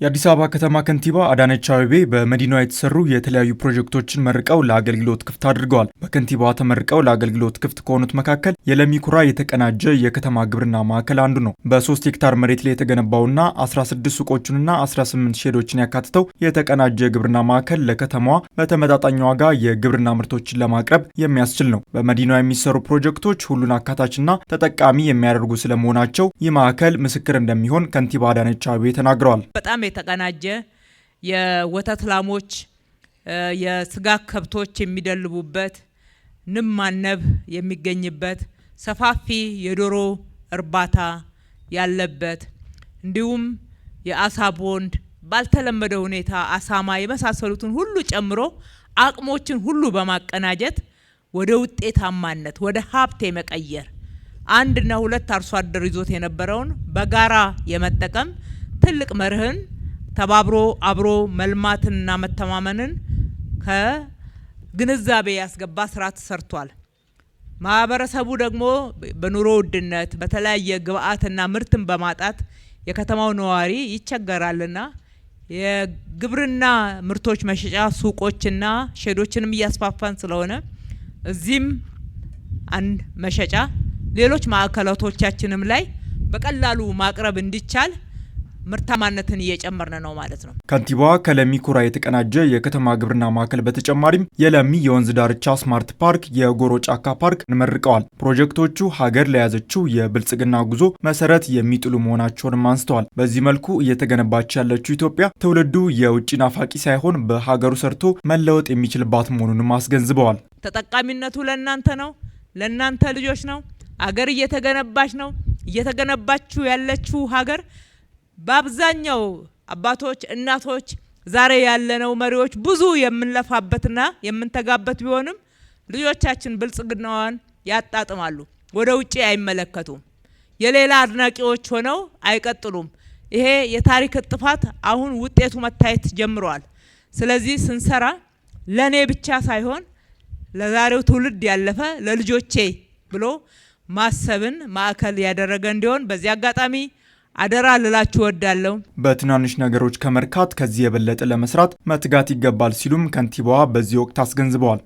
የአዲስ አበባ ከተማ ከንቲባ አዳነች አቤቤ በመዲናዋ የተሰሩ የተለያዩ ፕሮጀክቶችን መርቀው ለአገልግሎት ክፍት አድርገዋል። በከንቲባዋ ተመርቀው ለአገልግሎት ክፍት ከሆኑት መካከል የለሚ ኩራ የተቀናጀ የከተማ ግብርና ማዕከል አንዱ ነው። በ3 ሄክታር መሬት ላይ የተገነባውና 16 ሱቆችንና 18 ሼዶችን ያካትተው የተቀናጀ የግብርና ማዕከል ለከተማዋ በተመጣጣኝ ዋጋ የግብርና ምርቶችን ለማቅረብ የሚያስችል ነው። በመዲናዋ የሚሰሩ ፕሮጀክቶች ሁሉን አካታችና ተጠቃሚ የሚያደርጉ ስለመሆናቸው ይህ ማዕከል ምስክር እንደሚሆን ከንቲባ አዳነች አቤቤ ተናግረዋል። የተቀናጀ የወተት ላሞች የስጋ ከብቶች የሚደልቡበት ንብ ማነብ የሚገኝበት ሰፋፊ የዶሮ እርባታ ያለበት እንዲሁም የአሳ ቦንድ ባልተለመደ ሁኔታ አሳማ የመሳሰሉትን ሁሉ ጨምሮ አቅሞችን ሁሉ በማቀናጀት ወደ ውጤታማነት ወደ ሀብት የመቀየር አንድና ሁለት አርሶ አደር ይዞት የነበረውን በጋራ የመጠቀም ትልቅ መርህን ተባብሮ አብሮ መልማትንና መተማመንን ከግንዛቤ ያስገባ ስራ ተሰርቷል። ማህበረሰቡ ደግሞ በኑሮ ውድነት በተለያየ ግብአትና ምርትን በማጣት የከተማው ነዋሪ ይቸገራልና የግብርና ምርቶች መሸጫ ሱቆችና ሼዶችንም እያስፋፋን ስለሆነ እዚህም አንድ መሸጫ ሌሎች ማዕከላቶቻችንም ላይ በቀላሉ ማቅረብ እንዲቻል ምርታማነትን እየጨመርን ነው ማለት ነው። ከንቲባዋ ከለሚ ኩራ የተቀናጀ የከተማ ግብርና ማዕከል በተጨማሪም የለሚ የወንዝ ዳርቻ ስማርት ፓርክ፣ የጎሮ ጫካ ፓርክ እንመርቀዋል። ፕሮጀክቶቹ ሀገር ለያዘችው የብልጽግና ጉዞ መሰረት የሚጥሉ መሆናቸውንም አንስተዋል። በዚህ መልኩ እየተገነባች ያለችው ኢትዮጵያ ትውልዱ የውጭ ናፋቂ ሳይሆን በሀገሩ ሰርቶ መለወጥ የሚችልባት መሆኑንም አስገንዝበዋል። ተጠቃሚነቱ ለእናንተ ነው፣ ለእናንተ ልጆች ነው። ሀገር እየተገነባች ነው። እየተገነባችሁ ያለችው ሀገር በአብዛኛው አባቶች እናቶች ዛሬ ያለነው መሪዎች ብዙ የምንለፋበትና የምንተጋበት ቢሆንም ልጆቻችን ብልጽግናዋን ያጣጥማሉ። ወደ ውጪ አይመለከቱም። የሌላ አድናቂዎች ሆነው አይቀጥሉም። ይሄ የታሪክ ጥፋት አሁን ውጤቱ መታየት ጀምሯል። ስለዚህ ስንሰራ ለኔ ብቻ ሳይሆን ለዛሬው ትውልድ ያለፈ ለልጆቼ ብሎ ማሰብን ማዕከል ያደረገ እንዲሆን በዚህ አጋጣሚ አደራ ልላችሁ ወዳለው። በትናንሽ ነገሮች ከመርካት ከዚህ የበለጠ ለመስራት መትጋት ይገባል ሲሉም ከንቲባዋ በዚህ ወቅት አስገንዝበዋል።